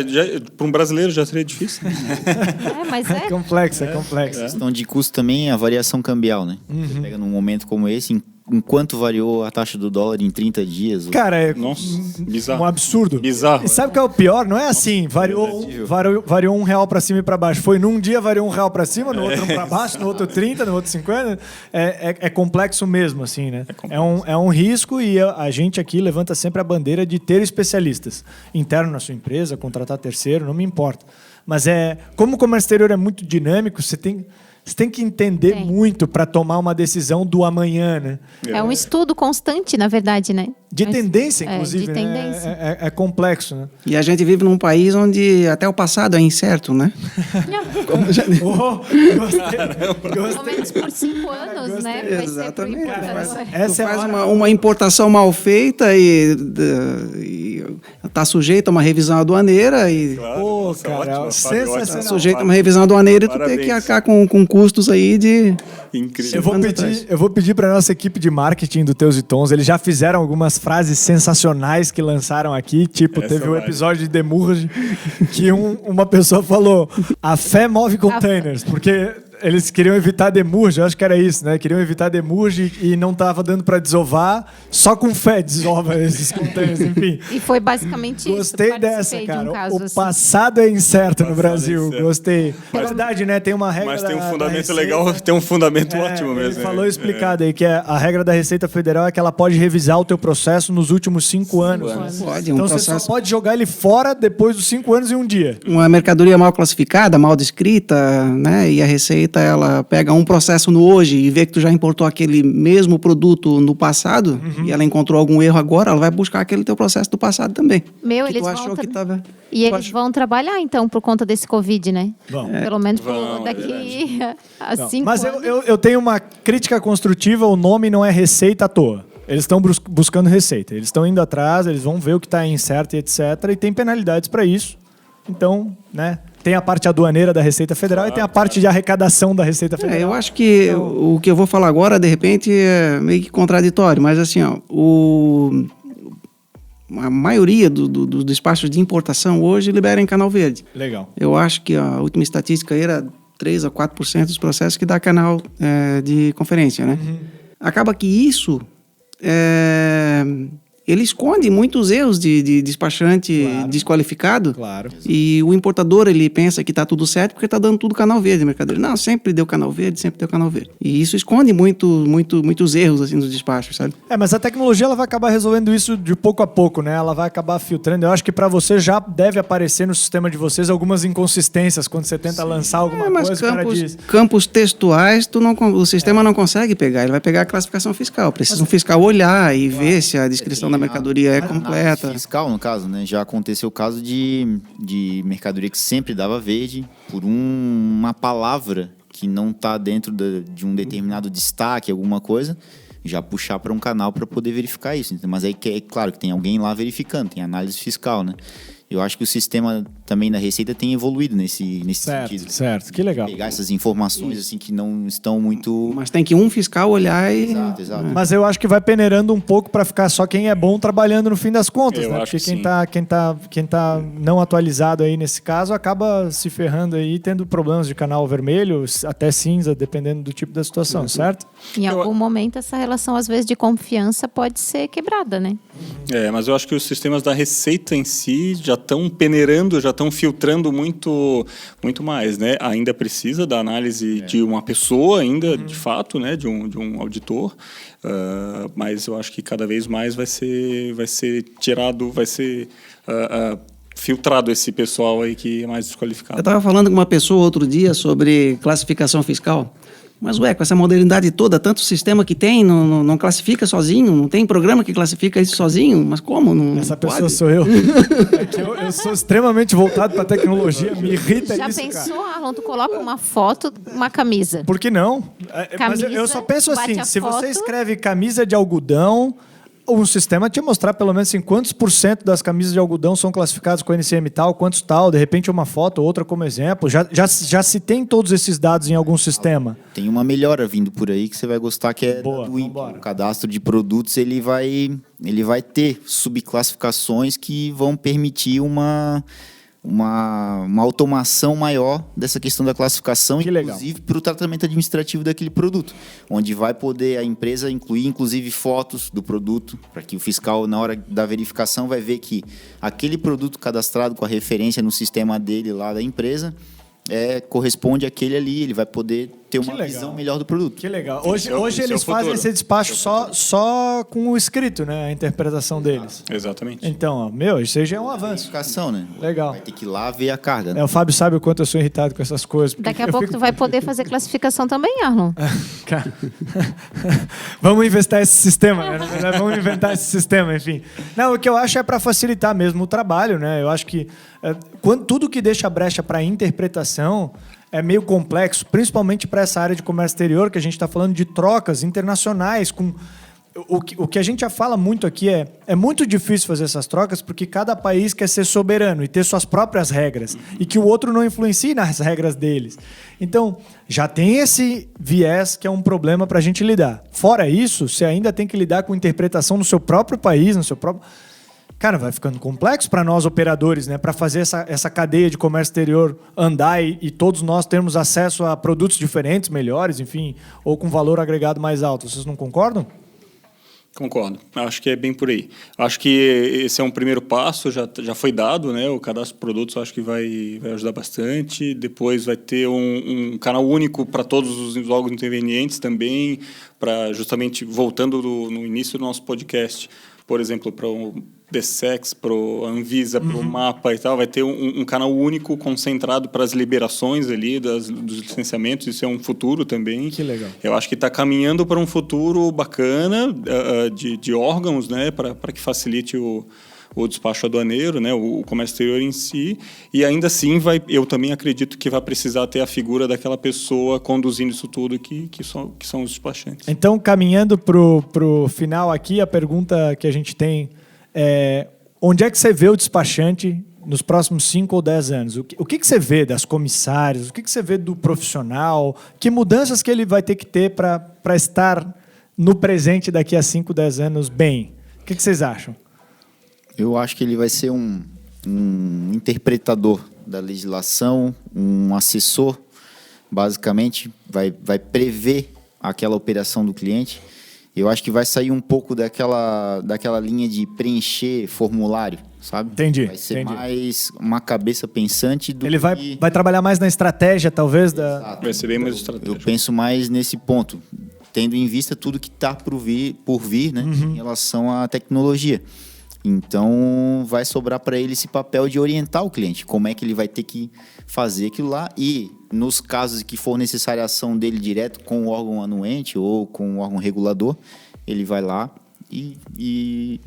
Para um brasileiro já seria difícil. Mas é complexo, é complexo. A questão de custo também é a variação cambial, né? Você pega num momento como esse... Enquanto variou a taxa do dólar em 30 dias? Cara, Nossa, bizarro. Um absurdo. Bizarro. E sabe o que é o pior? Não é assim, variou R$1 para cima e para baixo. Foi num dia variou R$1 para cima, no outro para baixo, no outro 30, no outro 50. É complexo mesmo, assim, né? É um risco e a gente aqui levanta sempre a bandeira de ter especialistas. Interno na sua empresa, contratar terceiro, não me importa. Mas como o comércio exterior é muito dinâmico, você tem que entender muito para tomar uma decisão do amanhã, né? É um estudo constante, na verdade, né? De tendência, inclusive. De tendência. Né? É complexo, né? E a gente vive num país onde até o passado é incerto, né? Gostei. Pelo menos por 5 anos, né? Exatamente. Essa faz uma importação mal feita e está sujeito a uma revisão aduaneira e... Cara, sensacional. Sujeito a uma revisão aduaneira e tu tem que arcar com custos aí de... Incrível. Eu vou pedir para nossa equipe de marketing do Teus e Tons. Eles já fizeram algumas frases sensacionais que lançaram aqui. Tipo, teve um episódio de Demurge que uma pessoa falou: a fé move containers, porque eles queriam evitar demurge, eu acho que era isso, né? Queriam evitar demurge e não tava dando para desovar, só com fé desova esses containers, enfim. E foi basicamente isso. Gostei dessa, cara. Caso, o passado é incerto no Brasil. É Gostei. É verdade, né? Tem uma regra. Mas tem um da fundamento Receita. legal, tem um fundamento ótimo Ele mesmo. falou explicado aí que a regra da Receita Federal é que ela pode revisar o teu processo nos últimos 5 anos. Pode, Então você só pode jogar ele fora depois dos 5 anos e um dia. Uma mercadoria mal classificada, mal descrita, né? E a Receita, ela pega um processo no hoje e vê que tu já importou aquele mesmo produto no passado e ela encontrou algum erro agora, ela vai buscar aquele teu processo do passado também. Meu, que eles tu vão achou que tava... E eles vão trabalhar, então, por conta desse Covid, né? Vão. Pelo menos Vão, daqui a 5 Mas anos. eu tenho uma crítica construtiva, o nome não é Receita à toa. Eles estão buscando receita, eles estão indo atrás, eles vão ver o que está incerto e etc. E tem penalidades para isso. Então, né? Tem a parte aduaneira da Receita Federal e tem a parte de arrecadação da Receita Federal. Eu acho que o que eu vou falar agora, de repente, é meio que contraditório, mas assim, ó, a maioria dos despachos de importação hoje libera em canal verde. Legal. Eu acho que a última estatística aí era 3 a 4% dos processos que dá canal de conferência, né? Acaba que isso ele esconde muitos erros de despachante desqualificado. Claro. E o importador, ele pensa que está tudo certo porque está dando tudo canal verde de mercadoria. Não, sempre deu canal verde, sempre deu canal verde. E isso esconde muitos erros assim nos despachos, sabe? Mas a tecnologia ela vai acabar resolvendo isso de pouco a pouco, né? Ela vai acabar filtrando. Eu acho que para você já deve aparecer no sistema de vocês algumas inconsistências quando você tenta lançar alguma Mas coisa. O cara diz, campos textuais, o sistema não consegue pegar. Ele vai pegar a classificação fiscal. Precisa um fiscal olhar e ver se a descrição da mercadoria é completa. Fiscal, no caso, né? Já aconteceu o caso de mercadoria que sempre dava verde por uma palavra que não está dentro de um determinado destaque, alguma coisa, já puxar para um canal para poder verificar isso. Mas aí é claro que tem alguém lá verificando, tem análise fiscal, né? Eu acho que o sistema também da Receita tem evoluído nesse sentido. Certo, que legal. Pegar essas informações assim que não estão muito... Mas tem que um fiscal olhar e... Exato. Mas eu acho que vai peneirando um pouco para ficar só quem é bom trabalhando no fim das contas, Eu né? acho Porque que quem tá não atualizado aí nesse caso acaba se ferrando aí, tendo problemas de canal vermelho, até cinza, dependendo do tipo da situação, certo? Em algum momento, essa relação, às vezes, de confiança pode ser quebrada, né? Mas eu acho que os sistemas da Receita em si já estão peneirando, já estão filtrando muito mais, né? Ainda precisa da análise de uma pessoa, ainda, de fato, né? De um auditor, mas eu acho que cada vez mais vai ser tirado, vai ser filtrado esse pessoal aí que é mais desqualificado. Eu estava falando com uma pessoa outro dia sobre classificação fiscal. Mas, com essa modernidade toda, tanto sistema que tem, não classifica sozinho, não tem programa que classifica isso sozinho, mas como? Não Essa pessoa pode? sou eu. É que eu sou extremamente voltado para tecnologia, me irrita Já isso, pensou, cara. Arlon, tu coloca uma foto, uma camisa. Por que não? Mas eu Camisa, só penso bate assim, a se você foto. escreve camisa de algodão, um sistema te mostrar pelo menos assim, quantos % das camisas de algodão são classificadas com NCM tal, quantos tal, de repente uma foto, outra como exemplo. Já se tem todos esses dados em algum sistema. Tem uma melhora vindo por aí que você vai gostar, que é Boa, do INPE. vambora. O cadastro de produtos ele vai ter subclassificações que vão permitir uma automação maior dessa questão da classificação, Que legal. inclusive para o tratamento administrativo daquele produto, onde vai poder a empresa incluir, inclusive, fotos do produto, para que o fiscal, na hora da verificação, vai ver que aquele produto cadastrado com a referência no sistema dele lá da empresa corresponde àquele ali, ele vai poder ter uma legal. visão melhor do produto. Que legal. Esse Hoje é o eles fazem futuro. esse despacho só com o escrito, né? A interpretação deles. Exatamente. Então, isso aí já é um avanço. Verificação, né? Legal. Vai ter que ir lá ver a carga, né? O Fábio sabe o quanto eu sou irritado com essas coisas. porque Daqui a eu pouco fico- tu vai poder fazer classificação também, Arlon. Cara, vamos inventar esse sistema, né? Na verdade, vamos inventar esse sistema, enfim. Não, o que eu acho é para facilitar mesmo o trabalho, né? Eu acho que tudo que deixa brecha para interpretação é meio complexo, principalmente para essa área de comércio exterior, que a gente está falando de trocas internacionais com O que a gente já fala muito aqui é muito difícil fazer essas trocas porque cada país quer ser soberano e ter suas próprias regras e que o outro não influencie nas regras deles. Então, já tem esse viés que é um problema para a gente lidar. Fora isso, você ainda tem que lidar com interpretação no seu próprio país, no seu próprio... Cara, vai ficando complexo para nós operadores, né? Para fazer essa cadeia de comércio exterior andar e todos nós termos acesso a produtos diferentes, melhores, enfim, ou com valor agregado mais alto. Vocês não concordam? Concordo. Acho que é bem por aí. Acho que esse é um primeiro passo, já foi dado, né? O cadastro de produtos acho que vai ajudar bastante. Depois vai ter um canal único para todos os órgãos intervenientes também, para justamente, voltando no início do nosso podcast, por exemplo, para o DSEX, para o Anvisa, para o MAPA e tal, vai ter um canal único concentrado para as liberações ali dos licenciamentos. Isso é um futuro também. Que legal. Eu acho que está caminhando para um futuro bacana de órgãos, né, para que facilite o despacho aduaneiro, né, o comércio exterior em si, e ainda assim eu também acredito que vai precisar ter a figura daquela pessoa conduzindo isso tudo que são os despachantes. Então, caminhando pro final aqui, a pergunta que a gente tem é: onde é que você vê o despachante nos próximos 5 ou 10 anos? O que você vê das comissárias? O que você vê do profissional? Que mudanças que ele vai ter que ter para estar no presente daqui a 5, 10 anos bem? O que vocês acham? Eu acho que ele vai ser um interpretador da legislação, um assessor, basicamente, vai prever aquela operação do cliente. Eu acho que vai sair um pouco daquela linha de preencher formulário, sabe? Entendi. Vai ser mais uma cabeça pensante do Ele que... vai trabalhar mais na estratégia, talvez? Vai ser bem mais estratégico. Eu penso mais nesse ponto, tendo em vista tudo que está por vir, né, em relação à tecnologia. Então, vai sobrar para ele esse papel de orientar o cliente, como é que ele vai ter que fazer aquilo lá, e nos casos que for necessária a ação dele direto com o órgão anuente ou com o órgão regulador, ele vai lá e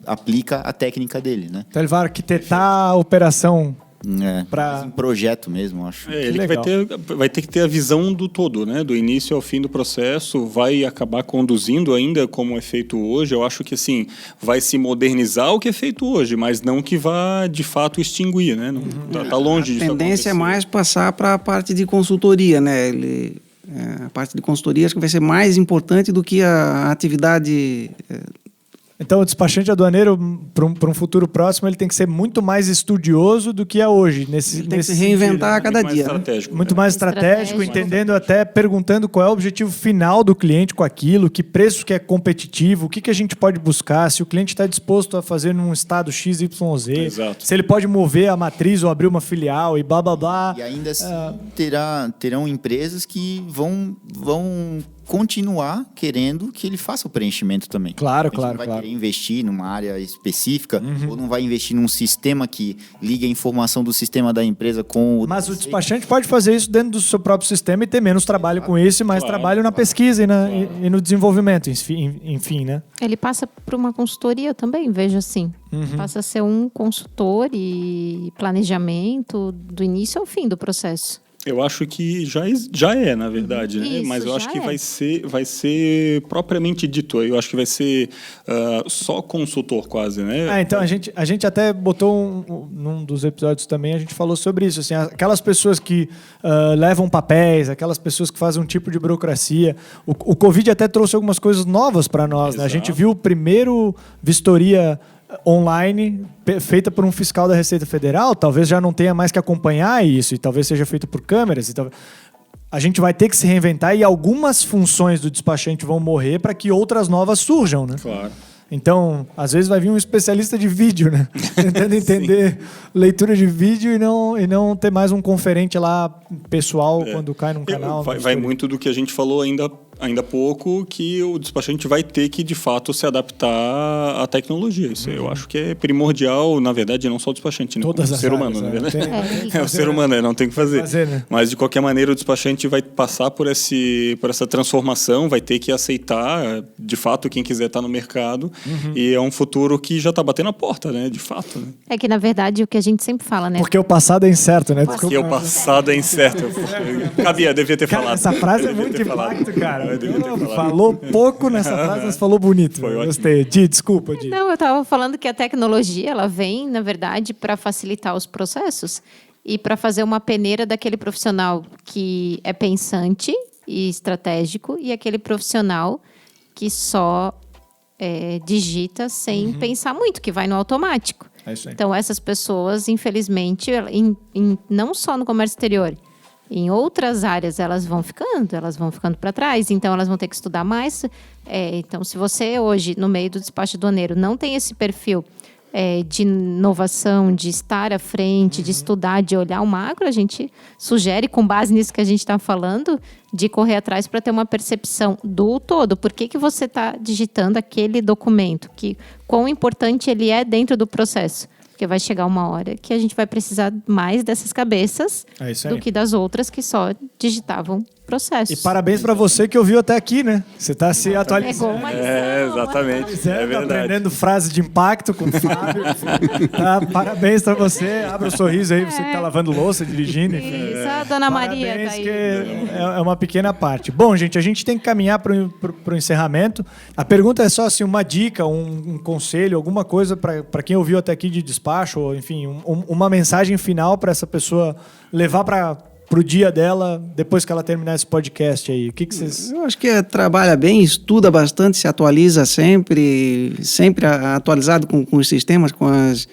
aplica a técnica dele, né? Então ele vai arquitetar a operação Mais um projeto mesmo, acho. Ele vai ter que ter a visão do todo, né? Do início ao fim do processo, vai acabar conduzindo ainda como é feito hoje. Eu acho que assim, vai se modernizar o que é feito hoje, mas não que vá de fato extinguir, né? Tá longe disso. A tendência é mais passar para a parte de consultoria, né? A parte de consultoria acho que vai ser mais importante do que a atividade. Então, o despachante aduaneiro, para um futuro próximo, ele tem que ser muito mais estudioso do que é hoje. Ele tem que se reinventar a cada dia. Muito mais estratégico, entendendo até, perguntando qual é o objetivo final do cliente com aquilo, que preço que é competitivo, o que a gente pode buscar, se o cliente está disposto a fazer num estado XYZ, se ele pode mover a matriz ou abrir uma filial e blá, blá, blá. E ainda assim, terão empresas que vão continuar querendo que ele faça o preenchimento também. Claro. Não vai querer investir numa área específica ou não vai investir num sistema que liga a informação do sistema da empresa com o... Mas o despachante pode fazer isso dentro do seu próprio sistema e ter menos trabalho com isso e mais trabalho na pesquisa e no desenvolvimento, enfim, né? Ele passa por uma consultoria também, vejo assim. Passa a ser um consultor e planejamento do início ao fim do processo. Eu acho que já é, na verdade, né? Isso, mas eu acho que é. vai ser propriamente dito. Eu acho que vai ser só consultor quase, né? Então a gente até botou num dos episódios também, a gente falou sobre isso. Assim, aquelas pessoas que levam papéis, aquelas pessoas que fazem um tipo de burocracia. O Covid até trouxe algumas coisas novas para nós, né? A gente viu o primeiro vistoria online feita por um fiscal da Receita Federal, talvez já não tenha mais que acompanhar isso e talvez seja feito por câmeras. A gente vai ter que se reinventar e algumas funções do despachante vão morrer para que outras novas surjam, né? Claro. Então, às vezes vai vir um especialista de vídeo, né? Tentando entender leitura de vídeo e não ter mais um conferente lá pessoal quando cai num canal. Vai muito do que a gente falou ainda há pouco, que o despachante vai ter que, de fato, se adaptar à tecnologia. Isso eu acho que é primordial, na verdade, não só o despachante, né? Todas as ser áreas, humano, na verdade. É o ser humano, não tem que fazer. Né? Mas, de qualquer maneira, o despachante vai passar por essa transformação, vai ter que aceitar, de fato, quem quiser estar no mercado. E é um futuro que já está batendo a porta, né? De fato. Né? É que, na verdade, o que a gente sempre fala, né? Porque o passado é incerto, né? Porque o passado é incerto. Devia ter falado. Essa frase é muito impacto, cara. eu devia ter falado. Falou pouco nessa frase, mas falou bonito. Foi ótimo. Gostei. Di, desculpa, Di. Não, eu estava falando que a tecnologia ela vem, na verdade, para facilitar os processos e para fazer uma peneira daquele profissional que é pensante e estratégico e aquele profissional que só digita sem pensar muito, que vai no automático. É isso aí. Então, essas pessoas, infelizmente, não só no comércio exterior, em outras áreas elas vão ficando para trás, então elas vão ter que estudar mais. Então, se você hoje, no meio do despacho aduaneiro, não tem esse perfil de inovação, de estar à frente, de estudar, de olhar o macro, a gente sugere, com base nisso que a gente está falando, de correr atrás para ter uma percepção do todo. Por que você está digitando aquele documento? Quão importante ele é dentro do processo? Porque vai chegar uma hora que a gente vai precisar mais dessas cabeças do que das outras que só digitavam processos. E parabéns para você que ouviu até aqui, né? Você está se atualizando. Exatamente. É verdade. Aprendendo frase de impacto com o Fábio. Tá, parabéns para você. Abra o sorriso aí, você que está lavando louça, dirigindo. Isso, a Dona Maria Parabéns, tá aí. que é uma pequena parte. Bom, gente, a gente tem que caminhar para o encerramento. A pergunta é só assim, uma dica, um conselho, alguma coisa para quem ouviu até aqui de despacho, ou enfim, uma mensagem final para essa pessoa levar para o dia dela, depois que ela terminar esse podcast aí. O que vocês... Eu acho que trabalha bem, estuda bastante, se atualiza sempre atualizado com os sistemas, com as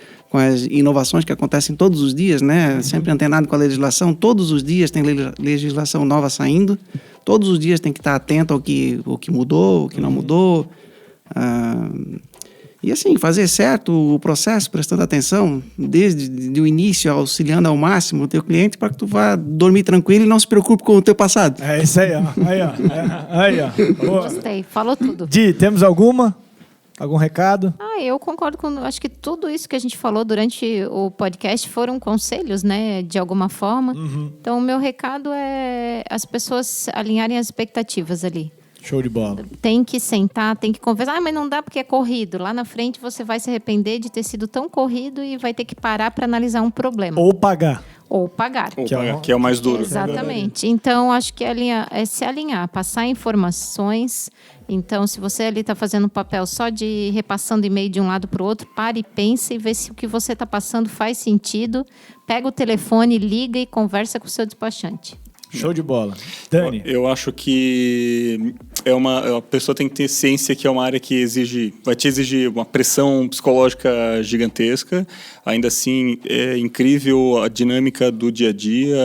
inovações que acontecem todos os dias, né? Sempre antenado com a legislação. Todos os dias tem legislação nova saindo. Todos os dias tem que estar atento ao que mudou, o que não mudou. E assim, fazer certo o processo, prestando atenção, desde o início, auxiliando ao máximo o teu cliente para que tu vá dormir tranquilo e não se preocupe com o teu passado. É isso aí, ó. Aí, ó. Boa. Gostei, falou tudo. Di, temos algum recado? Eu concordo com... Acho que tudo isso que a gente falou durante o podcast foram conselhos, né? De alguma forma. Então, o meu recado é as pessoas alinharem as expectativas ali. Show de bola. Tem que sentar, tem que conversar. Mas não dá porque é corrido. Lá na frente você vai se arrepender de ter sido tão corrido e vai ter que parar para analisar um problema. Ou pagar. Que é o mais duro. Exatamente. Então, acho que é se alinhar, passar informações. Então, se você ali está fazendo um papel só de repassando e-mail de um lado para o outro, pare e pense e vê se o que você está passando faz sentido. Pega o telefone, liga e conversa com o seu despachante. Show de bola. Dani? Eu acho que a pessoa tem que ter ciência que é uma área que vai te exigir uma pressão psicológica gigantesca. Ainda assim, é incrível a dinâmica do dia a dia.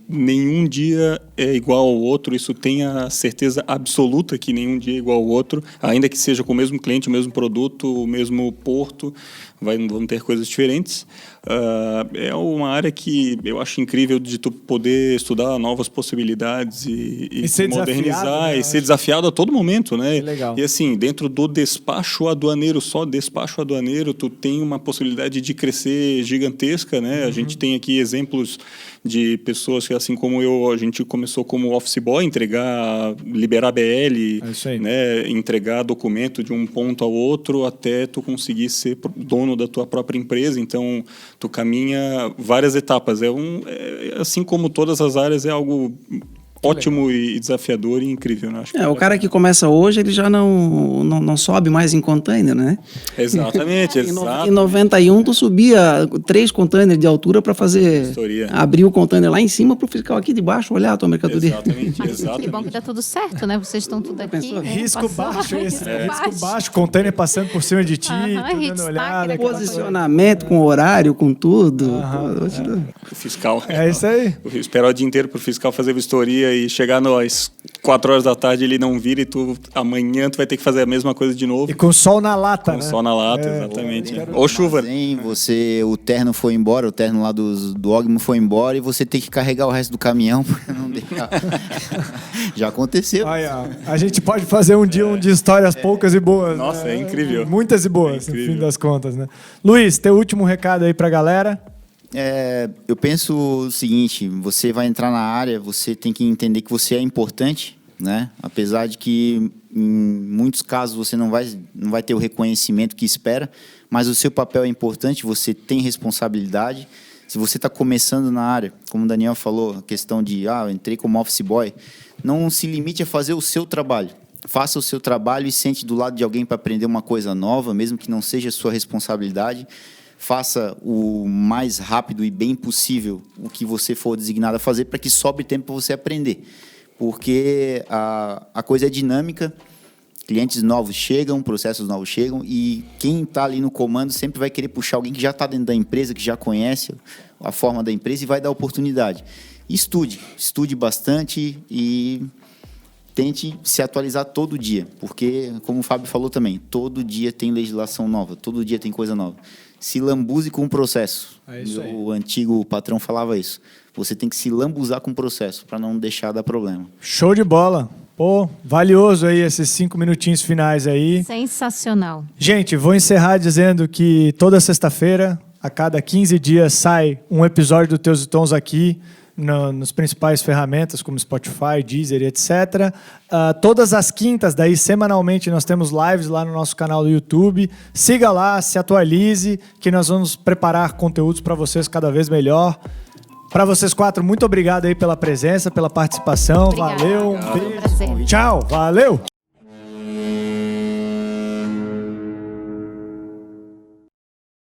Nenhum dia é igual ao outro. Isso tenha certeza absoluta que nenhum dia é igual ao outro. Ainda que seja com o mesmo cliente, o mesmo produto, o mesmo porto, vão ter coisas diferentes. É uma área que eu acho incrível de tu poder estudar novas possibilidades e se modernizar, né? E ser desafiado a todo momento, né? Legal. E assim, dentro do despacho aduaneiro, só despacho aduaneiro, tu tem uma possibilidade de crescer gigantesca, né? A gente tem aqui exemplos de pessoas que, assim como eu, a gente começou como office boy, liberar BL, né? Entregar documento de um ponto ao outro até tu conseguir ser dono da tua própria empresa. Então, tu caminha várias etapas. Assim como todas as áreas, é algo ótimo e desafiador e incrível, né? Acho que o cara que começa hoje, ele já não sobe mais em container, né? Exatamente, Em 91, tu subia 3 containers de altura para fazer... Abrir o container lá em cima para o fiscal aqui de baixo olhar a tua mercadoria. Exatamente. Que bom que dá tudo certo, né? Vocês estão tudo aqui. Né? Risco baixo, risco baixo, container passando por cima de ti, dando olhada. Posicionamento com horário, com tudo. O fiscal. É isso aí. Esperar o dia inteiro para o fiscal fazer vistoria e chegar às 4 horas da tarde, ele não vira e amanhã tu vai ter que fazer a mesma coisa de novo. E com sol na lata, né? Com sol na lata, exatamente. Ou chuva. O terno foi embora, o terno lá do Ogmo foi embora e você tem que carregar o resto do caminhão para não deixar. Já aconteceu. A gente pode fazer um dia de histórias poucas e boas. Nossa, né? é incrível. Muitas e boas, no fim das contas, né? Luiz, teu último recado aí pra galera. Eu penso o seguinte, você vai entrar na área, você tem que entender que você é importante, né? Apesar de que em muitos casos você não vai ter o reconhecimento que espera, mas o seu papel é importante, você tem responsabilidade. Se você está começando na área, como o Daniel falou, a questão de, eu entrei como office boy, não se limite a fazer o seu trabalho. Faça o seu trabalho e sente do lado de alguém para aprender uma coisa nova, mesmo que não seja sua responsabilidade. Faça o mais rápido e bem possível o que você for designado a fazer para que sobre tempo para você aprender. Porque a coisa é dinâmica, clientes novos chegam, processos novos chegam e quem está ali no comando sempre vai querer puxar alguém que já está dentro da empresa, que já conhece a forma da empresa e vai dar oportunidade. Estude bastante e tente se atualizar todo dia, porque, como o Fábio falou também, todo dia tem legislação nova, todo dia tem coisa nova. Se lambuze com o processo. É isso aí. O antigo patrão falava isso. Você tem que se lambuzar com o processo para não deixar dar problema. Show de bola. Pô, valioso aí esses 5 minutinhos finais aí. Sensacional. Gente, vou encerrar dizendo que toda sexta-feira, a cada 15 dias, sai um episódio do Teus e Tons aqui, nos principais ferramentas como Spotify, Deezer, etc. Todas as quintas, daí semanalmente, nós temos lives lá no nosso canal do YouTube. Siga lá, se atualize, que nós vamos preparar conteúdos para vocês cada vez melhor. Para vocês 4, muito obrigado aí pela presença, pela participação. Obrigada. Valeu. Foi um prazer. Tchau, valeu.